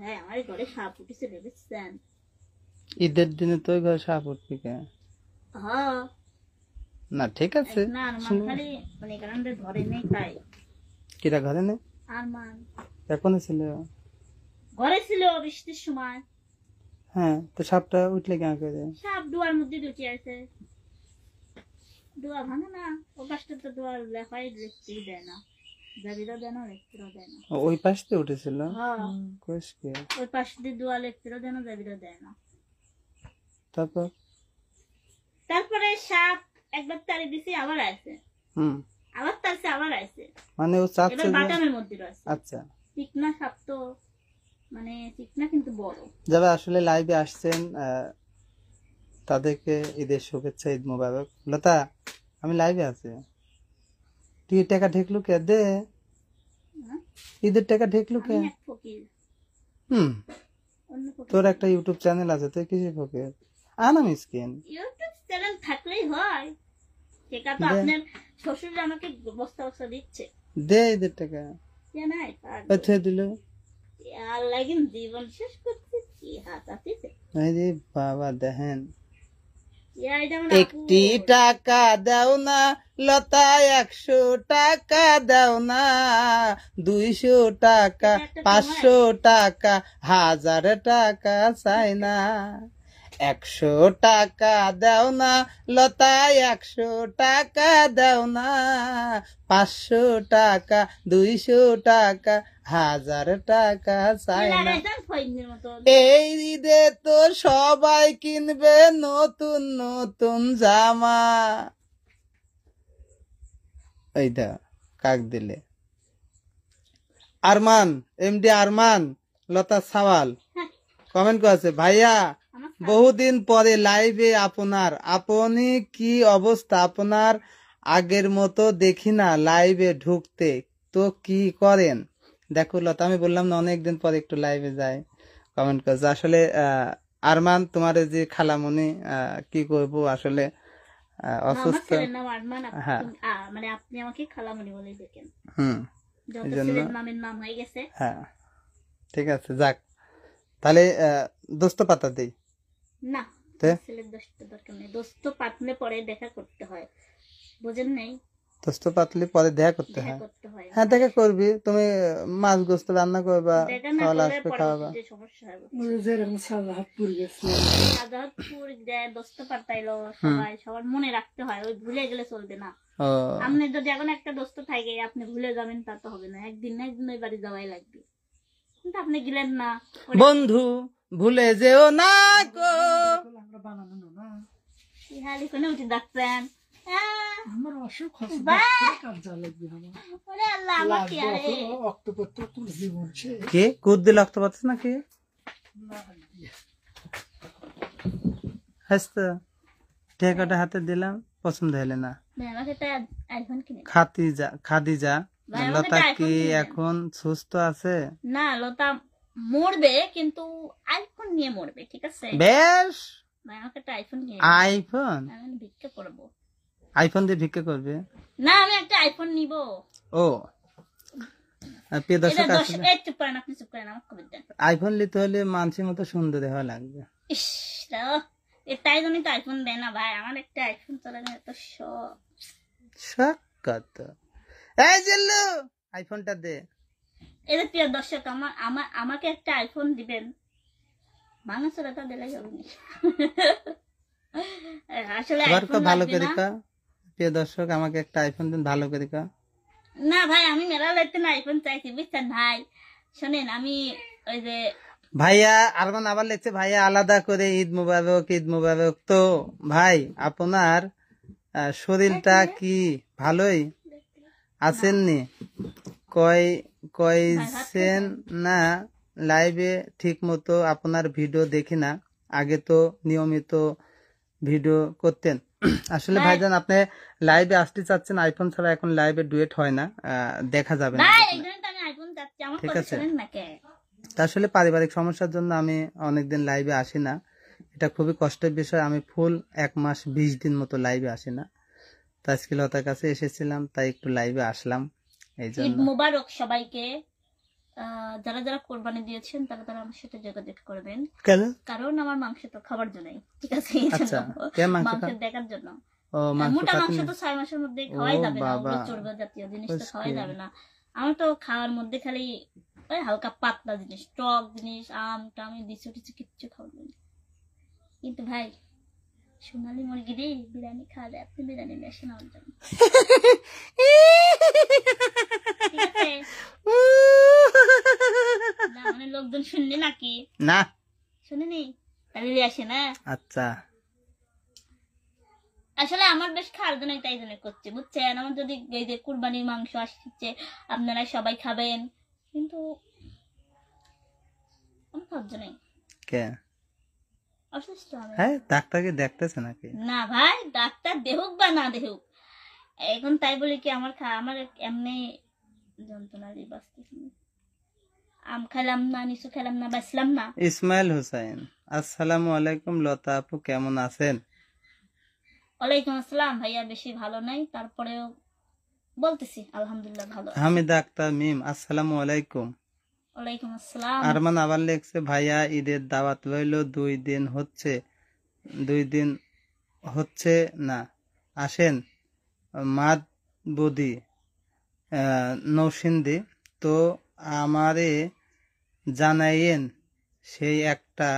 হ্যাঁ আমার ঘরে সাপ উঠেছে ভেবেছেন? ঈদের দিনে তো ঘরে সাপ উঠবে কে? হ্যাঁ না ঠিক আছে, না আরমান খালি মানে কারণে ঘরে নেই তাই। কিরা ঘরে নেই? আরমান এখনো ছিল? ঘরে ছিল বৃষ্টির সময়। হ্যাঁ, তো সাপটা উঠলে কেন করে? সাপ দুয়ার মধ্যে ঢুকে আছে। দুয়া ভাঙে না, ও পাশটা তো দুয়ার লেখাই লিখতেই দেয় না, জাবিরও দেয় না লিখতেও দেয় না। ওই পাশ দিয়ে উঠেছিল? হ্যাঁ কোষ কে? ওই পাশ দিয়ে দুয়া লিখতেও দেয় না, জাবিরও দেয় না। তারপর? তারপরে সাপ একবার তাড়ি দিছি, আবার আছে। আবার তারছে, আবার আছে। মানে ও চাচ্ছে এবার বাটামের মধ্যে রয়েছে। আচ্ছা, চিকনা সাপ তো, মানে চিকনা কিন্তু বড়। যারা আসলে লাইভে আসছেন তাদেরকে ঈদের শুভেচ্ছা, ঈদ মোবারক। লতা, আমি লাইভে আছি। তুই টাকা ঠেকলু কে? দে ঈদের টাকা ঠেকলু কে? আমি এক ফকির। অন্য ফকির। তোর একটা ইউটিউব চ্যানেল আছে, তুই কিসের ফকির? আনা মিসকিন। ইউটিউব চ্যানেল থাকলেই হয়? টাকা তো আপনার শ্বশুর আমাকে বস্তা বস্তা দিচ্ছে। দে ঈদের টাকা। কে নাই পার কোথায় দিল? আর লাগিন জীবন শেষ করতে কি হাত আতিছে। আরে বাবা দেখেন, ইয়া এটা মানে একটি টাকা দাও না লতা, 100 টাকা দাও না, 200 টাকা, 500 টাকা, 1000 টাকা চাই না। 100 টাকা দাও না লতা, 100 টাকা দাও না, 500 টাকা, 200 টাকা, 1000 টাকা চাই না। এই ঈদে তো সবাই কিনবে নতুন নতুন জামা। এইটা কাক দিলে? আরমান, এমডি আরমান লতা সাওয়াল কমেন্ট করেছে, ভাইয়া বহুদিন পরে লাইভে আপনার, আপনি কি অবস্থা? আপনার আগের মতো দেখি না লাইভে ঢুকতে, তো কি করেন? দেখো লতা, আমি বললাম না অনেকদিন পরে একটু লাইভে যাই। কমেন্ট করছে আসলে আরমান, তোমার যে খালামণি, কি করব আসলে অসুস্থ। হ্যাঁ মানে আপনি আমাকে খালামণি বলেই দেখেন। নামের নাম হয়ে গেছে। হ্যাঁ ঠিক আছে, যাক তাহলে দোস্ত পাতা দেই না, ছেলের দোস্ত দরকার নেই। দোস্ত পাতলে পরে দেখা করতে হয়, বুঝেন নাই? দোস্ত পাতলে পরে দেখা করতে হয়। হ্যাঁ দেখা করবি, তুমি মাছ গোস্ত রান্না করবা, খাওয়া আসবে, খাওয়াবা। শাহজাহাদপুর দোস্ত পাতাইলো সবাই, সবার মনে রাখতে হয়, ওই ভুলে গেলে চলবে না। আপনি যদি এখন একটা দোস্ত থাকে আপনি ভুলে যাবেন তা তো হবে না, একদিন না একদিন ওই বাড়ি যাওয়াই লাগবে। কিন্তু আপনি গেলেন না। বন্ধু ভুলে যেও না গো, উঠে ডাকছেন। কে কুদ দিল রক্ত পাচ্ছে নাকি? টাকাটা হাতে দিলাম, পছন্দ হলে না। খাদিজা, লতা কি এখন সুস্থ আছে? না, লতা মরবে কিন্তু আইফোন নিয়ে মরবে, ঠিক আছে? বেশ, আমাকে একটা আইফোন নিয়ে, আইফোন আমি ভিক্ষা করব। আইফোন দিয়ে ভিক্ষা করবে? না, আমি একটা আইফোন নিব। ও প্রিয় দর্শক, চুপ করেন, আপনি চুপ করেন, আমার কবিতা দেন। আইফোন নিতে হলে মানুষের মতো সুন্দর হওয়া লাগবে। ইস, তাই জন্যই তো আইফোন দেয় না ভাই, আমার একটা আইফোন চালানো এত শখ কত। এই জিল্লু, আইফোনটা দে। এই যে প্রিয় দর্শক, আমাকে একটা আইফোন দিবেন, ভাঙাচোরাটা দিলে যাবে না। আসলে আইফোন ভালো করে কা, প্রিয় দর্শক আমাকে একটা আইফোন দিন, ভালো করে কা। না ভাই, আমি মেলা লাইতে না আইফোন চাইছি, বুঝছেন ভাই? শোনেন, আমি ওই যে ভাইয়া আরমান আবার লেখছে, ভাইয়া আলাদা করে ঈদ মুবারক, ঈদ মুবারক। তো ভাই আপনার শরীরটা কি ভালোই আছেননি? কইছেন না লাইভে ঠিক মতো আপনার ভিডিও দেখি না, আগে তো নিয়মিত ভিডিও করতেন। আসলে ভাইজান আপনি লাইভে আসতে চাচ্ছেন আইফোন ছাড়া, এখন লাইভে ডুয়েট হয় না, দেখা যাবে না। ঠিক আছে, আসলে পারিবারিক সমস্যার জন্য আমি অনেকদিন লাইভে আসি না, এটা খুবই কষ্টের বিষয়। আমি ফুল 1 মাস 20 দিন মতো লাইভে আসি না, তো আজকে লতার কাছে এসেছিলাম তাই একটু লাইভে আসলাম। এই জন্য ঈদ মুবারক সবাইকে, যারা যারা কোরবানি দিয়েছেন তারা তারা আমার সাথে যোগাযোগ করবেন, কেন? কারণ আমার মাংস তো খাবার জন্যই, ঠিক আছে? আচ্ছা, কে মাংস মাংস দেখার জন্য। ও মাংস মোটা খাতে মাংস নেই? তো 6 মাসের মধ্যে খাওয়াই ও যাবে না, বাবা, ওগুলো চর্বি জাতীয় জিনিস তো খাওয়াই বুঝছি। যাবে না। আমার তো খাওয়ার মধ্যে খালি ওই হালকা পাতলা জিনিস, টক জিনিস, আম টাম, বিচু টিচু কিচ্ছু খাওয়া যাবে না। কিন্তু ভাই সোনালী মুরগি দিয়ে বিরিয়ানি খাওয়া যায়, আপনি বিরিয়ানি নিয়ে আসেন আমার জন্য, ঠিক আছে? না মানে লোকজন শুনলি নাকি? না, শুনিনি? তাহলে দিয়ে আসে না। আচ্ছা, আসলে আমার বেশ খাওয়ার জন্য তাই জন্য করছে, বুঝছেন? আমার যদি এই যে কুরবানির মাংস আসছে আপনারা সবাই খাবেন, কিন্তু আমার খাওয়ার জন্যই। কে? অসুস্থ আমি। হ্যাঁ, ডাক্তারকে দেখতেছে নাকি? না ভাই, ডাক্তার দেহুক বা না দেহুক, এখন তাই বলি কি আমার আমার এমনি যন্ত্রণা দিয়ে বাঁচতেছি না। আম খেলাম না, নিচু খেলাম না, বাঁচলাম না। ইসমাইল হোসেন, আসসালামু আলাইকুম, লতা আপু কেমন আছেন? ওয়ালাইকুম আসসালাম ভাইয়া, বেশি ভালো নাই, তারপরেও বলতেছি আলহামদুলিল্লাহ ভালো। হামিদ আক্তার মিম, আসসালামু আলাইকুম। ওয়ালাইকুম আসসালাম। আরমান আবার লিখছে, ভাইয়া ঈদের দাওয়াত লইল, 2 দিন হচ্ছে না, আসেন মাদ বদি নৌসিন্দি, তো আমারে জানাইয়েন, সেই একটা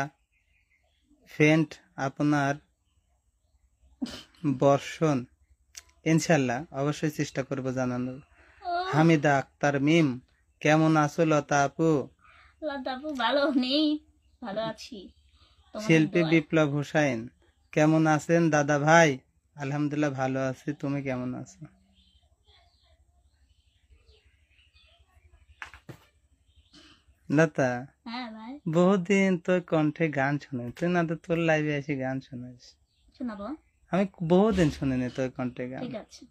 ফ্রেন্ড আপনার বর্ষণ, ইনশাল্লাহ অবশ্যই চেষ্টা করব জানানোর। হামিদা আক্তার মিম, কেমন আছো লতা আপু? লতা আপু ভালো নেই, ভালো আছি। শিল্পী বিপ্লব হোসাইন, কেমন আছেন দাদা ভাই? আলহামদুলিল্লাহ ভালো আছি, তুমি কেমন আছো? লতা, হ্যাঁ ভাই, বহুদিন তোর কণ্ঠে গান শুনে, তুই না তো তোর লাইভে এসে গান শোনাস। শোনাবো, আমি বহুদিন শুনিনি তোর কণ্ঠে গান। ঠিক আছে।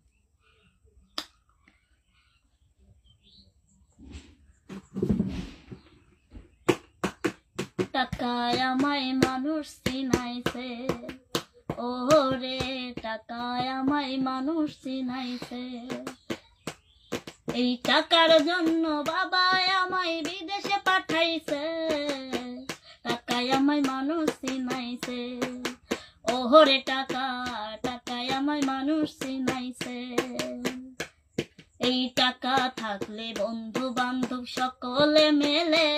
টাকায় আমায় মানুষ চিনাইছে, ও রে টাকায় আমায় মানুষ চিনাইছে, এই টাকার জন্য বাবা আমায় বিদেশে পাঠাইছে, টাকায় আমায় মানুষ চিনাইছে, ও রে টাকা টাকায় আমায় মানুষ চিনাইছে, এই টাকা থাকলে বন্ধু বান্ধব সকলে মেলে,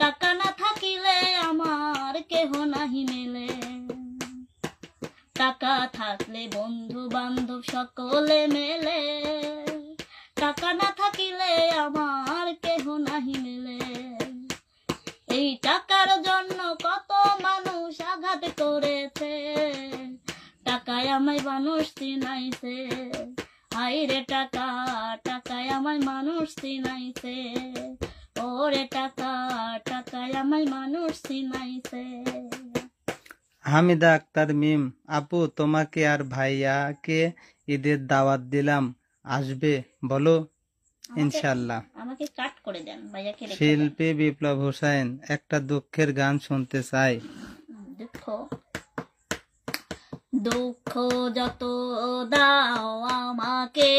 টাকা না থাকিলে আমার কেহ নাহি মেলে, টাকা থাকলে বন্ধু বান্ধব সকলে মেলে, টাকা না থাকিলে আমার কেহ নাহি মেলে, এই টাকার জন্য কত মানুষ আঘাত করেছে, টাকায় আমায় মানুষ চিনাইছে, আইরে টাকা টাকায় আমায় মানুষ চিনাইছে, ওরে টাকা টাকায় আমায় মানুষ চিনাইছে। হামিদা আক্তার মিম, আপু তোমাকে আর ভাইয়াকে ঈদের দাওয়াত দিলাম, আসবে বলো? ইনশাল্লাহ। আমাকে কাট করে দেন, ভাইয়াকে রেখে দেন। শিল্পী বিপ্লব হোসেন, একটা দুঃখের গান শুনতে চাই। দুঃখ দুঃখ যত দাও আমাকে,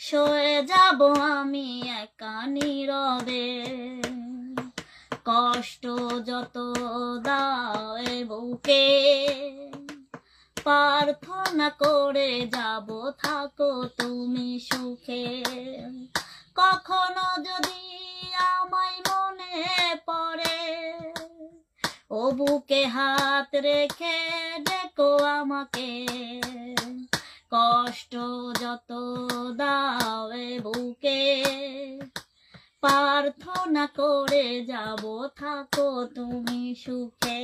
সয়ে যাব আমি একা নীরবে, কষ্ট যত দাও এ বুকে, প্রার্থনা করে যাব থাকো তুমি সুখে, কখনো যদি আমায় মনে পড়ে, ও বুকে হাত রেখে দেখো আমাকে, কষ্ট যত দাও এ বুকে, প্রার্থনা করে যাব থাকো তুমি সুখে।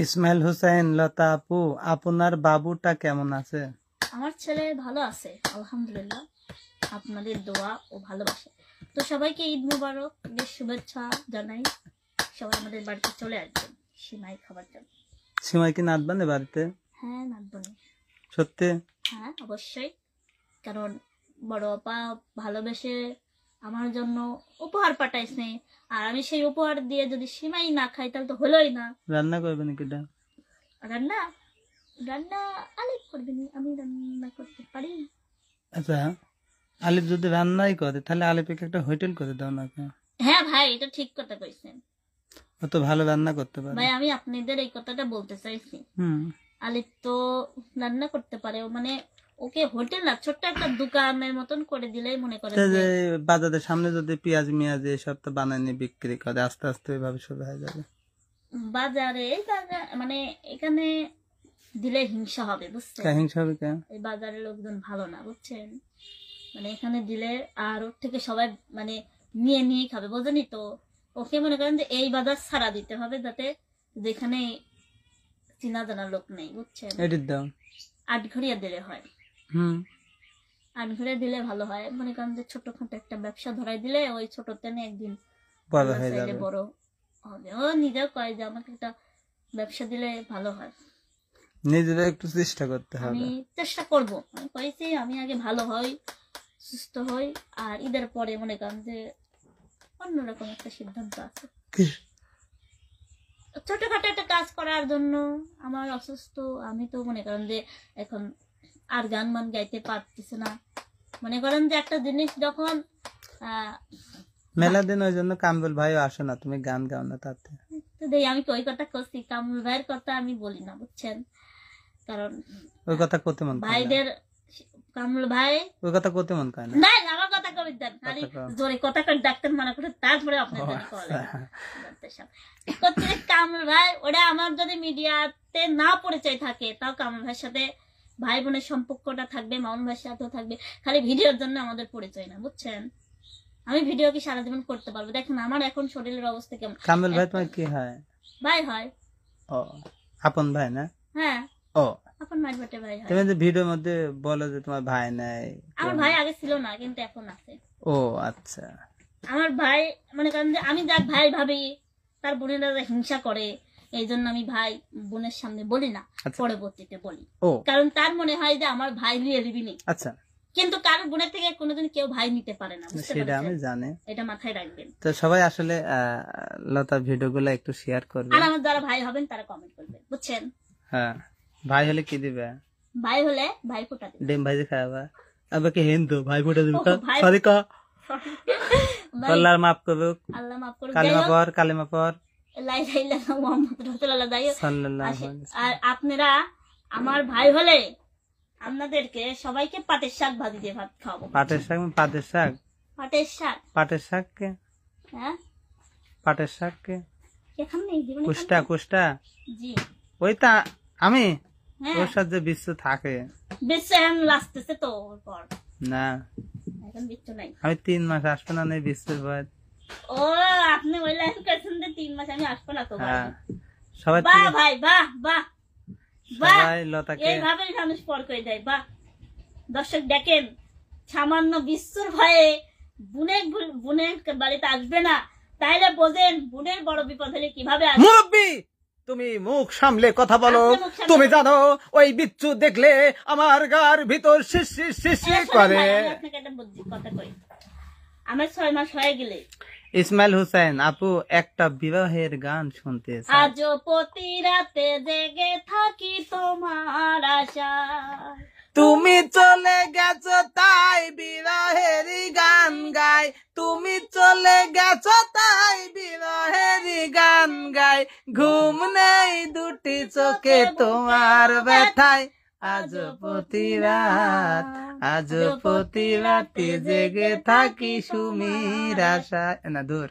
ইসমাইল হোসেন, লতা আপু আপনার বাবুটা কেমন আছে? আমার ছেলে ভালো আছে আলহামদুলিল্লাহ, আপনাদের দোয়া ও ভালোবাসা। তো সবাইকে ঈদ মুবারক বেশ শুভেচ্ছা জানাই, সবাই আমাদের বাড়িতে চলে আসবেন সিমাই খাবার জন্য। সিমাই কি নাচবানে বাড়িতে? হ্যাঁ নাচবনি। সত্যি? হ্যাঁ অবশ্যই, কারণ বড় আপা ভালোবেসে আমার জন্য উপহার পাঠাইছে, আর আমি সেই উপহার দিয়ে যদি সিমাই না খাই তাহলে তো হলোই না। রান্না করবে নাকি? রান্না রান্না আলেক করবেনি, আমি রান্না করতে পারি। আচ্ছা, আলিফ যদি রান্নাই করে তাহলে আলিফকে একটা হোটেল করে দাও না কেন? হ্যাঁ ভাই, এটা ঠিক কথা কইছেন ও তো ভালো রান্না করতে পারে। ভাই। আমি আপনাদের এই কথাটা বলতে চাইছি, আলিফ তো রান্না করতে পারে, মানে ওকে হোটেল না, ছোট্ট একটা দোকানের মতন করে দিলেই মনে করেন যে বাজারের সামনে যদি পেঁয়াজ মিয়াজ এসব তো বানানি বিক্রি করে, আস্তে আস্তে ওইভাবে শুরু হয়ে যাবে। বাজারে মানে এখানে দিলে হিংসা হবে, বুঝছেন? হিংসা হবে কেন? এই বাজারের লোকজন ভালো না, বুঝছেন? মানে এখানে দিলে আর ওর থেকে সবাই মানে নিয়ে নিয়ে খাবে, বোঝেনি তো? ওকে মনে করেন যে এই বাজার ছাড়া দিতে হবে, যাতে যেখানে চিনা জানা লোক নেই, বুঝছেন? এডিট দাও। 8 ঘড়িয়া দিলে হয়। 8 ঘড়িয়া দিলে ভালো হয়। মনে করেন যে ছোটখাটো একটা ব্যবসা ধরাই দিলে ওই ছোটতে একদিন বড় হয়ে যাবে, বড় হবে। ও নিজেও কয় যে আমাকে একটা ব্যবসা দিলে ভালো হয়। নিজেরা একটু চেষ্টা করতে হবে। আমি চেষ্টা করব, আমি কইছি আমি আগে ভালো হই, সুস্থ হই, আর ঈদের পরে মনে করেন যে অন্যরকম একটা সিদ্ধান্ত আছে। ছোটখাটো একটা কাজ করার জন্য। আমার অসুস্থ, আমি তো মনে করেন যে এখন আর গান মান গাইতে পারতেছে না। মনে করেন যে একটা জিনিস যখন মেলা দিন, ওই জন্য কামরুল ভাইও আসে না, তুমি গান গাও না তাতে। আমি ওই কথা করছি, কামরুল ভাইয়ের কথা আমি বলি না, বুঝছেন? কারণ ওই কথা করতে মন ভাইদের, কামরুল ভাই ওই কথা করতে মন করে না। না, আমার কথা কবি দেন, খালি জোরে কথা করে ডাক্তার মানা করে তারপরে আপনার কামরুল ভাই। ওটা আমার যদি মিডিয়াতে না পরিচয় থাকে, তাও কামরুল ভাইয়ের সাথে ভাই বোনের সম্পর্কটা থাকবে, মামুন ভাইয়ের সাথেও থাকবে, খালি ভিডিওর জন্য আমাদের পরিচয় না, বুঝছেন? আমি ভিডিও কি সারা জীবন করতে পারবো? দেখেন আমার এখন শরীরের অবস্থা কেমন। কামরুল ভাই তোমার কি হয়? ভাই হয়। ও, আপন ভাই না? হ্যাঁ, ও আপন ভাই বটে, ভাই হয়। তুমি যে ভিডিওর মধ্যে বলো যে তোমার ভাই নাই। আমার ভাই আগে ছিল না, কিন্তু এখন আছে। ও আচ্ছা। আমার ভাই মনে করেন যে আমি যাক ভাই ভাবি, তার বোনেরা হিংসা করে, এই জন্য আমি ভাই বোনের সামনে বলি না, পরবর্তীতে বলি। কারণ তার মনে হয় যে আমার ভাই নিয়ে নিবি নি। আচ্ছা। কিন্তু কারো বোনের থেকে কোনোদিন কেউ ভাই নিতে পারে না, সেটা আমি জানি, এটা মাথায় রাখবেন। তো সবাই আসলে লতার ভিডিওগুলো একটু শেয়ার করবে, আর আমার যারা ভাই হবেন তারা কমেন্ট করবেন, বুঝছেন? হ্যাঁ, ভাই হলে কি দিবে? ভাই হলে ভাই ফোঁটা দিবে, ডিম ভাজি খাওয়াবা। আবার কি হিন্দু ভাই ফোঁটা দিবে? সরি ক, আল্লাহ মাফ করবে, আল্লাহ মাফ করবে। কালিমা পর লা ইলাহা ইল্লাল্লাহ মুহাম্মাদুর রাসূলুল্লাহ সাল্লাল্লাহু আলাইহি ওয়াসাল্লাম। আর আপনারা আমার ভাই হলে আপনাদেরকে সবাইকে পাটের শাক ভাজি দিয়ে ভাত খাওয়াবো। পাটের শাক? পাটের শাক? পাটের শাক? পাটের শাক কে? হ্যাঁ, পাটের শাক কে? কেখান নেই জীবনে। কুষ্টা? জি, ওইটা আমি হ্যাঁ, ওর সাথে বিশ্ব থাকে। বিশ্ব এখন লাস্টেছে তো ওর পর না, এখন বিশ্ব নাই। আমি 3 মাস আসবো না নেই বিশ্বের ভয়। ও, আপনি ওই লাইন করছেন যে 3 মাস আমি আসবো না তো? হ্যাঁ, সবাই বাহ ভাই, বাহ বাহ বাহ, সবাই লতাকে এইভাবে মানুষ পর করে দেয়। বাহ, দর্শক দেখেন, সামান্য বিশ্বর ভয়ে বোনের বাড়িতে আসবে না, তাইলে বোঝেন বোনের বড় বিপদ হলে কিভাবে আসবে। মুরব্বি, তুমি মুখ সামলে কথা বলো। তুমি জানো ওই বিচ্ছু দেখলে আমার গার ভিতর শিরশির করে। আপনাকে একটা বুদ্ধি কথা কই, আমার 6 মাস হয়ে গেলে ইসমাইল হোসেন আপু একটা বিবাহের গান শুনতে চাই। আজ প্রতি রাতে জেগে থাকি তোমার আশা, তুমি চলে গেছো তাই বিরহেরই গান গাই। তুমি চলে গেছো তাই বিরহেরই গান গাই। ঘুম নেই দুটি চোখে তোমার ব্যথায়। আজ প্রতি রাতে জেগে থাকি সুমির আশায়। না দূর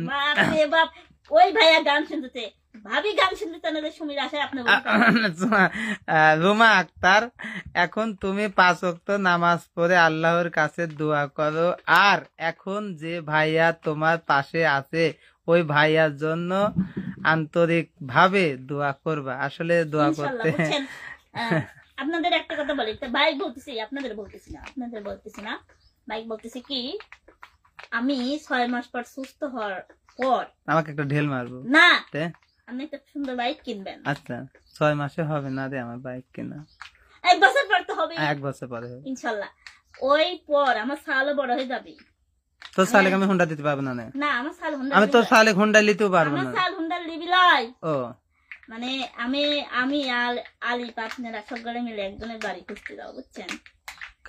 বাপরে বাপ, ওই ভাইয়া গান শুনতে, ভাবি গান শুনতে না, সুমির আশায় আপনি রুমা আক্তার, এখন তুমি 5 ওয়াক্ত নামাজ পড়ে আল্লাহর কাছে দোয়া করো, আর এখন যে ভাইয়া তোমার পাশে আছে ওই ভাইয়ার জন্য আন্তরিক ভাবে দোয়া করবা। আসলে দোয়া করতে আপনাদের একটা কথা বলি, ভাই বলতেছি, আপনাদের বলতেছি না, ভাই বলতেছি কি, আমি 6 মাস পর সুস্থ হওয়ার পর আমাকে একটা ঢেল মারবো না, আপনি একটা সুন্দর বাইক কিনবেন। আচ্ছা, 6 মাসে হবে না রে আমার বাইক কেনা, 1 বছর পর তো হবে। 1 বছর পরে হবে ইনশাল্লাহ। ওই পর আমার সালও বড় হয়ে যাবে। তো সালে আমি হুন্ডা দিতে পারবো না? না, আমার সাল হুন্ডা, আমি তো সালে হুন্ডা নিতেও পারবো না। আমার সাল হুন্ডা লিবি লয়। ও মানে আমি আর আলিপ আপনারা সকলে মিলে একজনের বাড়ি খুঁজতে যাবো, বুঝছেন?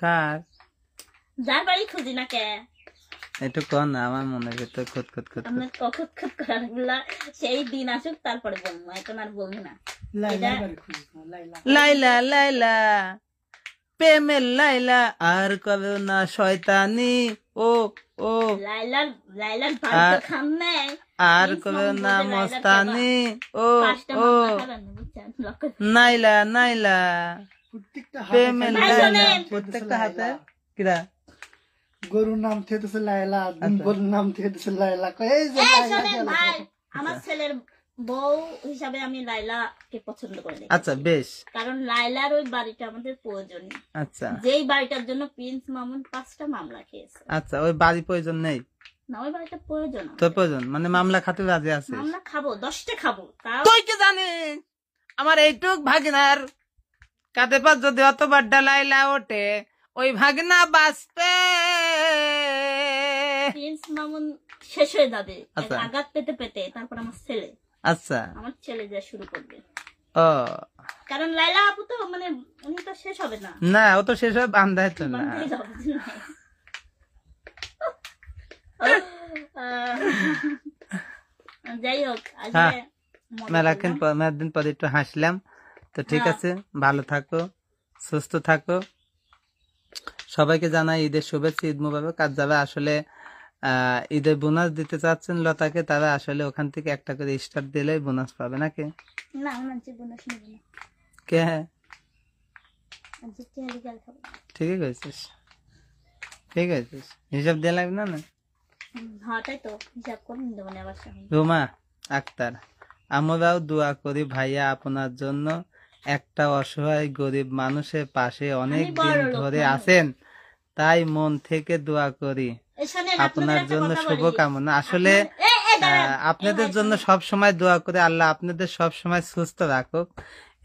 কার যার বাড়ি খুঁজি না কে একটু কর না, আমার মনের ভিতর খুঁত খুঁত খুঁত আপনার কখত খত করার গুলা সেই দিন আসুক তারপরে বলবো, এখন আর বলবো না। লাইলা লাইলা প্রেমের লাইলা আর কবে না শয়তানি ও ও লাইলার ভাই তো খান নেই, আর কবে না মস্তানি ও ও নাইলা নাইলা প্রেমের লাইলা প্রত্যেকটা হাতে কিরা গরুর নাম থেতেছে লাইলা, দুম্বর নাম থেতেছে লাইলা। এই যে ভাই, আমার ছেলের বউ হিসাবে আমি লাইলাকে পছন্দ করি। আচ্ছা বেশ, কারণ লাইলার ওই বাড়িটা আমাদের প্রয়োজনীয়। আচ্ছা যেই বাড়িটার জন্য প্রিন্স মামুন 5টা মামলা খেয়েছে। আচ্ছা ওই বাড়ি প্রয়োজন নেই না, ওই বাড়িটা প্রয়োজন। তো প্রয়োজন মানে মামলা খাতে রাজি আছে? মামলা খাবো, 10টা খাবো। তাও তুই কি জানিস আমার এইটুক ভাগিনার কাঁধে পা যদি অতবার ডালাইলা ওঠে ওই ভাগিনা বাঁচবে। প্রিন্স মামুন শেষ হয়ে যাবে আচ্ছা। আঘাত পেতে পেতে, তারপর আমার ছেলে যা শুরু করবে। ও কারণ লাইলা আপু তো মানে উনি তো শেষ হবে না, না, ও তো শেষ হয় বান্ধায় তো না। বান্ধবী যাবে না। যাই হোক, আজকে হ্যাঁ, মজা মেলাদিন পরে একটু হাসলাম তো, ঠিক হ্যাঁ। আছে, ভালো থাকো, সুস্থ থাকো। সবাইকে জানাই ঈদের শুভেচ্ছা, ঈদ মুবারক। কাজ যাবে আসলে ঈদের বোনাস দিতে চাচ্ছেন লতাকে, তারা আসলে ওখান থেকে একটা করে স্টার দিলে বোনাস পাবে নাকি? না, আমি মানছি বোনাস নেব না। কে? আজকে চেহারি গাল খাবো। ঠিকই কইছিস, ঠিক আছে, হিসাব দিয়ে লাগবে না না? হ্যাঁ, তাই তো, হিসাব করুন দেবো না আবার সামনে। রুমা আক্তার, আমরাও দোয়া করি ভাইয়া আপনার জন্য। একটা অসহায় গরিব মানুষের পাশে অনেক দিন ধরে আছেন, তাই মন থেকে দোয়া করি আপনার জন্য শুভকামনা। আসলে আপনাদের জন্য সব সময় দোয়া করে, আল্লাহ আপনাদের সব সময় সুস্থ রাখুক,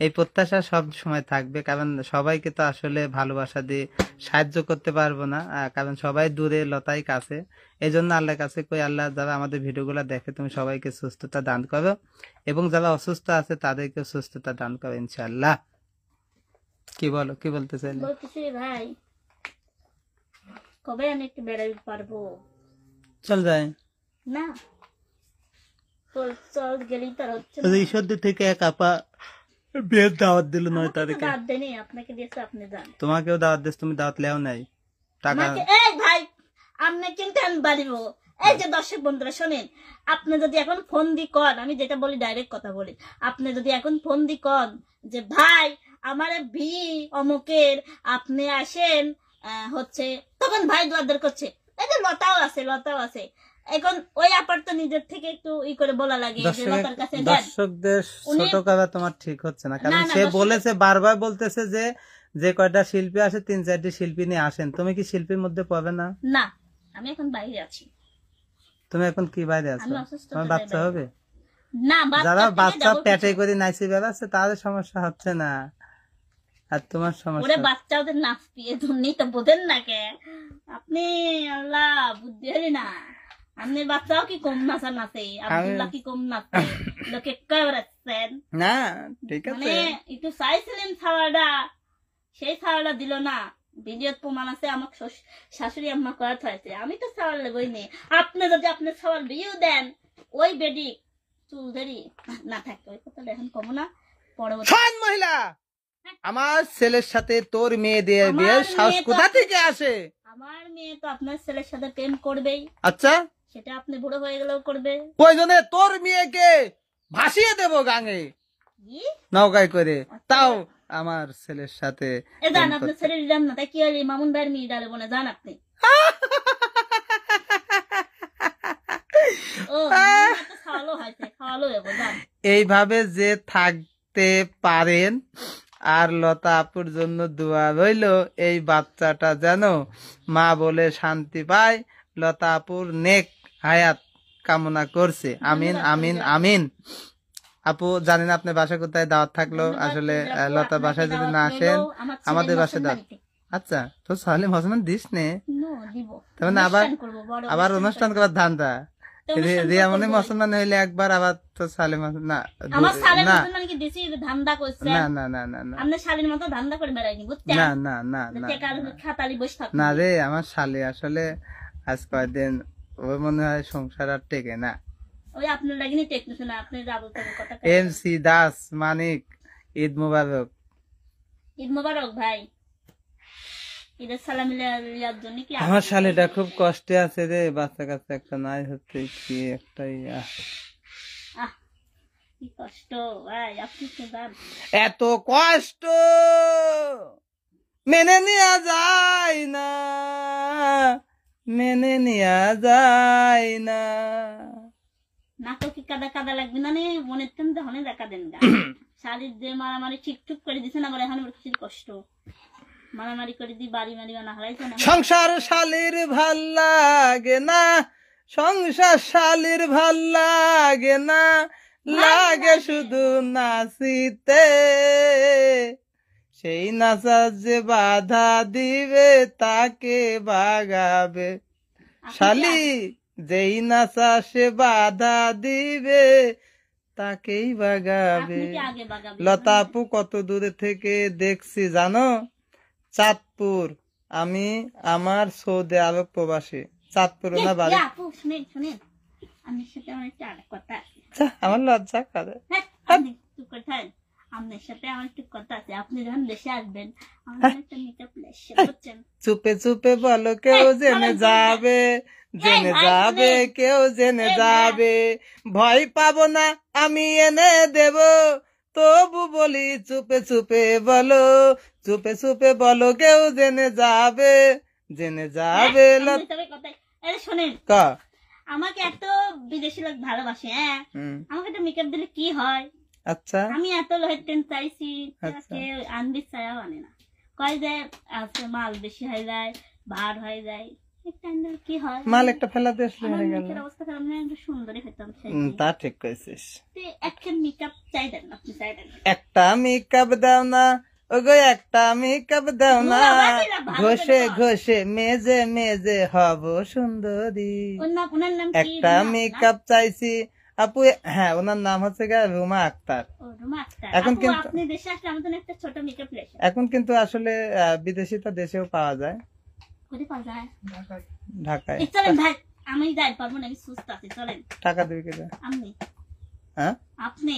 এই প্রত্যাশা সব সময় থাকবে। কারণ সবাইকে তো আসলে ভালোবাসা দিয়ে সাহায্য করতে পারবো না, কারণ সবাই দূরে, লতাই কাছে। এই জন্য আল্লাহর কাছে কই, আল্লাহ যারা আমাদের ভিডিওগুলো দেখে তুমি সবাইকে সুস্থতা দান করো, এবং যারা অসুস্থ আছে তাদেরকে সুস্থতা দান করো ইনশাআল্লাহ। কি বলো, কি বলতে চাইলে? বলতেছি ভাই, কবে আমি একটু বেড়াতে পারবো? চল যাই না, চল গেলেই তার হচ্ছে ঈশ্বরদের থেকে এক আপা বিয়ের দাওয়াত দিল 9 তারিখে। দাওয়াত দেনি, আপনাকে দিয়েছে, আপনি যান। তোমাকেও দাওয়াত দিস, তুমি দাওয়াত লেও নাই টাকা। এই ভাই, আপনি কিন্তু আমি বাড়িব। এই যে দর্শক বন্ধুরা শোনেন, আপনি যদি এখন ফোন দি কন, আমি যেটা বলি ডাইরেক্ট কথা বলি, আপনি যদি এখন ফোন দি কন যে ভাই আমার বিয়ে অমুকের, আপনি আসেন, হচ্ছে, তখন ভাই দোয়ার করছে। এই যে লতাও আছে এখন, ওই আপার তো নিজের থেকে একটু ই করে বলা লাগে যে লতার কাছে দেন। দর্শকদের ছোট করা তোমার ঠিক হচ্ছে না, কারণ সে বলেছে, বারবার বলতেছে যে যে কয়টা শিল্পী আসে 3-4টি শিল্পী নিয়ে আসেন। তুমি কি শিল্পীর মধ্যে পাবে না? না, আমি এখন বাইরে আছি। তুমি এখন কি বাইরে আছো? তোমার বাচ্চা হবে না? যারা বাচ্চা পেটে করে নাচি বেড়াচ্ছে তাদের সমস্যা হচ্ছে না, আর তোমার সমস্যা। বাচ্চা ওদের নাচ পিয়ে তুমি তো বোঝেন না কে আপনি? আল্লাহ বুদ্ধি হলি না, আপনি বাচ্চাও কি কম নাচে, আব্দুল্লাহ কি কম নাচে, লোকে কেরাচ্ছেন না, ঠিক আছে, মানে একটু চাইছিলেন ছাওয়াটা, সেই ছাওয়াটা দিল না। ভিডিওর প্রমাণ আছে, আমাকে শাশুড়ি আম্মা করাতে হয়েছে, আমি তো ছাওয়ার লেগই নেই। আপনি যদি আপনার ছাওয়ার বিয়েও দেন, ওই বেডি চুল ধরি না থাকতে, ওই কথা এখন কম না। পরবর্তী মহিলা, আমার ছেলের সাথে তোর মেয়ে দিয়ে বিয়ের সাহস কোথা থেকে আসে? আমার মেয়ে তো আপনার ছেলের সাথে প্রেম করবেই। আচ্ছা, সেটা আপনি বুড়ো হয়ে গেলেও করবে। প্রয়োজনে তোর মেয়েকে ভাসিয়ে দেবো গাঙে নৌকায় করে, তাও আমার ছেলের সাথে। জান আপনার ছেলের যান না, তাই কি হলি? মামুন ভাইয়ের মেয়ে ডালে বোনে যান আপনি। এইভাবে যে থাকতে পারেন, আর লতা আপুর জন্য দোয়া রইল, এই বাচ্চাটা যেন মা বলে শান্তি পায়। লতা আপুর নেক হায়াত কামনা করছে, আমিন আমিন আমিন। আপু জানেন আপনার বাসা কোথায়? দাওয়াত থাকলো আসলে, লতা বাসায় যদি না আসেন আমাদের বাসায় দাওয়াত। আচ্ছা, তো সালিম হোসেন দিস নে, তার মানে আবার অনুষ্ঠান করার ধান্দা। রিয়া মনে মুসলমান হইলে একবার আবার তো সালে না আমার সালের না মতো মানে কি দেশি ধান্দা করছে না না না না না আপনার শালীর মতো ধান্দা করে বেড়াইনি বুঝছেন না না না না টেকার খাতালি বসে থাকবে না রে আমার শালি আসলে আজ কয়েকদিন ওর মনে হয় সংসার আর টেকে না। ওই আপনার লাগিনি টেকনিশন আপনি যাবো কথা MC দাস মানিক ঈদ মুবারক। ঈদ মোবারক ভাই, ঈদের সালাম লিয়ার জন্য কি আমার শালিটা খুব কষ্টে আছে রে, বাচ্চা কাচ্চা একটা নাই হচ্ছে কি একটা কি কষ্ট ভাই, আপনি তো জান এত কষ্ট মেনে নেওয়া যায় না, মেনে নেওয়া যায় না। নাটক কি কাদা কাদা লাগবে না নে মনের তেন দহনে দেখা দেন গা শালির যে মারামারি ঠিকঠুক করে দিছে না বলে এখন বেশি কষ্ট মারামারি করে দি বাড়ি মারি না হারাইছে না সংসার শালির ভাল লাগে না, সংসার শালির ভাল লাগে না, লাগে শুধু নাচিতে, সেই নাচার যে বাধা দিবে তাকে বাগাবে। শালি যেই নাচা সে বাধা দিবে তাকেই বাগাবে। আপনি কি আগে বাগাবে লতা আপু কত দূরে থেকে দেখছি জানো? চাঁদপুর। আমি আমার সৌদি আরব প্রবাসী। চাঁদপুর না বাড়ি। আপু শুনেন শুনেন আমার সাথে আমার একটা আরেক কথা আছে। আমার লজ্জা করে। হ্যাঁ, আপনি চুপ করে থাকেন। আপনার সাথে আমার একটু কথা আছে। আপনি যখন দেশে আসবেন আমার একটা মেকআপ লেসে বুঝছেন? চুপে চুপে বলো কেউ জেনে যাবে, জেনে যাবে কেউ জেনে যাবে, ভয় পাবো না আমি এনে দেব, তবু বলি চুপে চুপে বলো, চুপে চুপে বলো কেউ জেনে যাবে, জেনে যাবে। আপনি তবে কথাই আরে শুনেন ক আমাকে এত বিদেশি লোক ভালোবাসে, হ্যাঁ আমাকে একটা মেকআপ দিলে কি হয়? আচ্ছা আমি এত লোহের টেন চাইছি আচ্ছা। কেউ আনবি চায়াও আনে না, কয় যে আছে মাল বেশি হয়ে যায় ভার হয়ে যায়, একটা আনলে কি হয়? মাল একটা ফেলাতে আসলে আমার হয়ে গেল। মুখের অবস্থা খারাপ না, একটু সুন্দরই হইতাম সেই তা ঠিক কইছিস। একটা মেকআপ চাই দেন আপনি চাই দেন একটা মেকআপ দাও না ওগো, একটা মেকআপ দাও না, ঘষে ঘষে মেজে মেজে হব সুন্দরী। ওনার নাম কি? একটা মেকআপ চাইছি আপু। হ্যাঁ ওনার নাম হচ্ছে গা রুমা আক্তার। ও, রুমা আক্তার। এখন আপু, কিন্তু- আপনি দেশে আসলে আমাদের জন্য একটা ছোট মেকআপ লেসেন এখন কিন্তু আসলে বিদেশিটা দেশেও পাওয়া যায়, কোথায় পাওয়া যায়? ঢাকায়। এই চলেন ভাই, আমি যাই পারবো না, আমি সুস্থ আছি, চলেন। টাকা দিবি কিনা? আপনি হ্যাঁ আপনি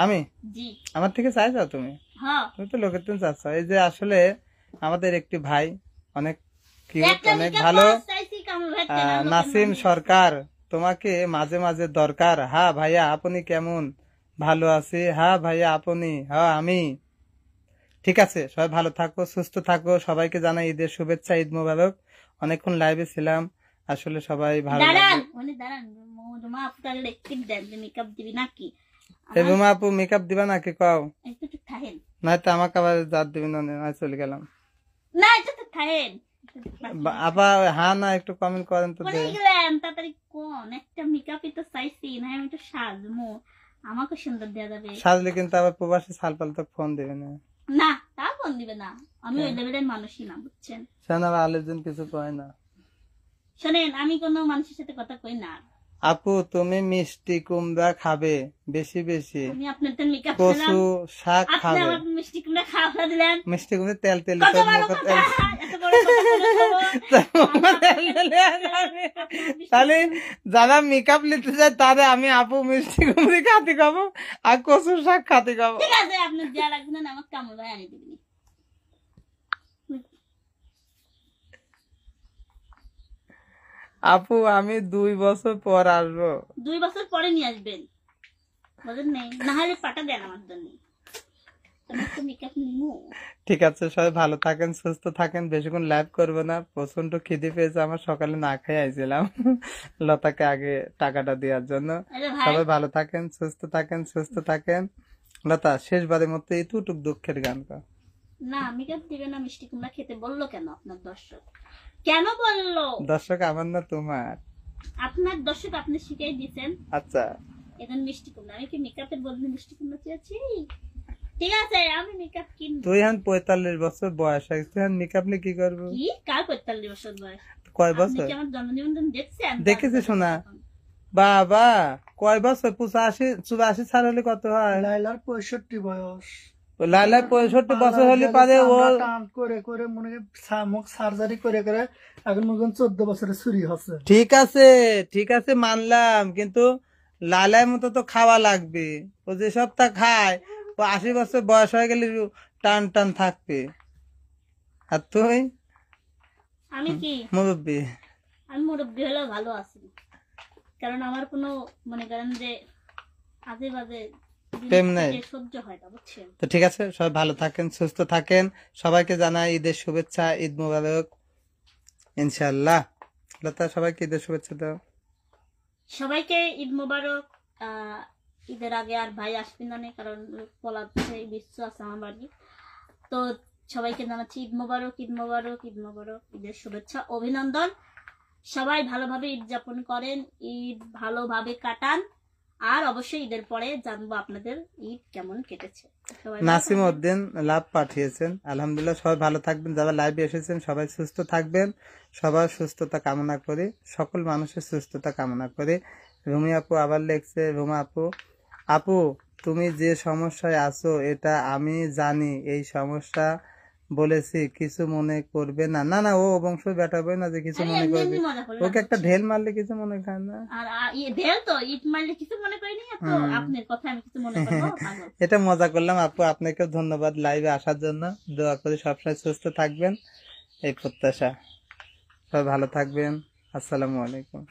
আমি জি আমার থেকে চাইছো তুমি? হ্যাঁ তুমি তো লোকের তুমি চাচ্ছ। এই যে আসলে আমাদের একটি ভাই অনেক কিউট, একটা অনেক makeup ভালো, box চাইছি, কামরুল ভাই তেনার মতন নাসিম মানুষ। সরকার, তোমাকে মাঝে মাঝে দরকার। হ্যাঁ ভাইয়া আপনি কেমন? ভালো আছি। হ্যাঁ ভাইয়া আপনি? হ্যাঁ আমি। ঠিক আছে, সবাই ভালো থাকো, সুস্থ থাকো। সবাইকে জানাই ঈদের শুভেচ্ছা, ঈদ মোবারক। অনেকক্ষণ লাইভে ছিলাম, আসলে সবাই ভালো দাঁড়ান লাগবে। উনি দাঁড়ান, রুমা আপনার ইলেকট্রিক দেন যে মেকআপ দিবি নাকি? এই রুমা আপু মেকআপ দিবা নাকি কও? একটু একটু থাকেন নয়তো আমাকে আবার জাত দিবি না, আমি চলে গেলাম। না, একটু তো থাকেন আবার হ্যাঁ না একটু কমেন্ট করেন তো। কোনে গেলেন তাড়াতাড়ি কোন একটা মেকআপই তো চাইছি না, আমি একটু সাজমো, আমাকে সুন্দর দেওয়া যাবে সাজলে কিন্তু আবার প্রবাসী সালপাল তো ফোন দেবে না। না, তা ফোন দিবে না, আমি ওই লেভেলের মানুষই না বুঝছেন? সেন আবার আলেকজন কিছু কয় না। শোনেন আমি কোনো মানুষের সাথে কথা কই না। আপু তুমি মিষ্টি কুমড়া খাবে বেশি বেশি, আমি আপনার তো মেকআপ কচু শাক আপনি খাবে। আমার মিষ্টি কুমড়া খাওয়া দিলেন, মিষ্টি কুমড়া তেল তেল কত বড় কথা, এত বড় কথা তাহলে যারা মেকআপ নিতে চায় তাদের আমি আপু মিষ্টি কুমড়ি খাতে খাবো আর কচু শাক খাতে খাবো। ঠিক আছে, আপনার দেওয়া লাগবে না, আমার কামড় ভাই আনি দিবি। আপু আমি 2 বছর পর আসবো। 2 বছর পরে নিয়ে আসবেন, বুঝলেন নেই? না হলে পাঠা দেন আমার জন্য, তোমার তো মেকআপ নিমু। ঠিক আছে, সবাই ভালো থাকেন, সুস্থ থাকেন, বেশিক্ষণ লাইভ করবো না, প্রচন্ড খিদে পেয়েছে আমার, সকালে না খেয়ে আইছিলাম লতাকে আগে টাকাটা দেওয়ার জন্য। আরে ভাই সবাই ভালো থাকেন, সুস্থ থাকেন, সুস্থ থাকেন। লতা শেষবারের মতো এতটুক দুঃখের গান কর। না, মেকআপ দিবে না, মিষ্টি কুমড়া খেতে বললো কেন আপনার দর্শক? কেন বললো? দর্শক আমার না তোমার। আপনার দর্শক আপনি শিখাই দিয়েছেন, আচ্ছা এখন মিষ্টি কুমড়া। আমি কি মেকআপের বদলে মিষ্টি কুমড়া চেয়েছি? ঠিক আছে, আমি মেকআপ কিনবো। তুই এখন 45 বছর বয়স হয়েছে, তুই এখন মেকআপ নিয়ে কি করবো? কি কার 45 বছর বয়স? কয় আপনি বছর কি আমার জন্মদিন দেখছেন? দেখেছি শোনা। বাবা কয় বছর? 85 সাল হলে কত হয়? লাইলার 65 বয়স। লাইলার 65 বছর হলে পারে ও টান করে করে মনে মুখ সার্জারি করে করে এখন মনে করেন 14 বছরের ছুরি হচ্ছে। ঠিক আছে মানলাম, কিন্তু লাইলার মতো তো খাওয়া লাগবে। ও যে সবটা খায়, ও 80 বছর বয়স হয়ে গেলে টান টান থাকবে। আর তুই আমি কি মুরব্বী? আমি মুরব্বী হলেও ভালো আছি, কারণ আমার কোনো মনে করেন যে আজে বাজে প্রেম নাই। সহ্য হয় না, বুঝছেন? তো ঠিক আছে, সবাই ভালো থাকেন, সুস্থ থাকেন। সবাইকে জানাই ঈদের শুভেচ্ছা, ঈদ মোবারক ইনশাআল্লাহ। লতা, সবাইকে ঈদের শুভেচ্ছা দাও। সবাইকে ঈদ মোবারক। ঈদের আগে আর ভাই আসবেন না, কারণ পলাচ্ছে বিশ্ব আছে আমার বাড়ি। তো সবাইকে জানাচ্ছি ঈদ মোবারক, ঈদ মোবারক, ঈদ মোবারক, ঈদের শুভেচ্ছা, অভিনন্দন। সবাই ভালোভাবে ঈদ যাপন করেন, ঈদ ভালোভাবে কাটান, আর অবশ্যই ঈদের পরে জানবো আপনাদের ঈদ কেমন কেটেছে। সবাই ভালো নাসিম থাকবেন। উদ্দিন লাভ পাঠিয়েছেন, আলহামদুলিল্লাহ। সবাই ভালো থাকবেন, যারা লাইভে এসেছেন সবাই সুস্থ থাকবেন। সবার সুস্থতা কামনা করি, সকল মানুষের সুস্থতা কামনা করি। রুমি আপু আবার লিখছে, রুমা আপু তুমি যে সমস্যায় আছো এটা আমি জানি, এই সমস্যা বলেছি, কিছু মনে করবে না। না না, ও বংশ বেটাবে না যে কিছু আরে মনে এমনি করবে। এমনি মজা করলাম, ওকে একটা ঢেল মারলে কিছু মনে করে না। আর ঢেল তো ঈদ মারলে কিছু মনে করিনি, তো আপনার কথা আমি কিছু মনে করবো পাগল। এটা মজা করলাম আপু, আপনাকেও ধন্যবাদ লাইভে আসার জন্য। দোয়া করি সবসময় সুস্থ থাকবেন, এই প্রত্যাশা। সবাই ভালো থাকবেন। আসসালামু আলাইকুম।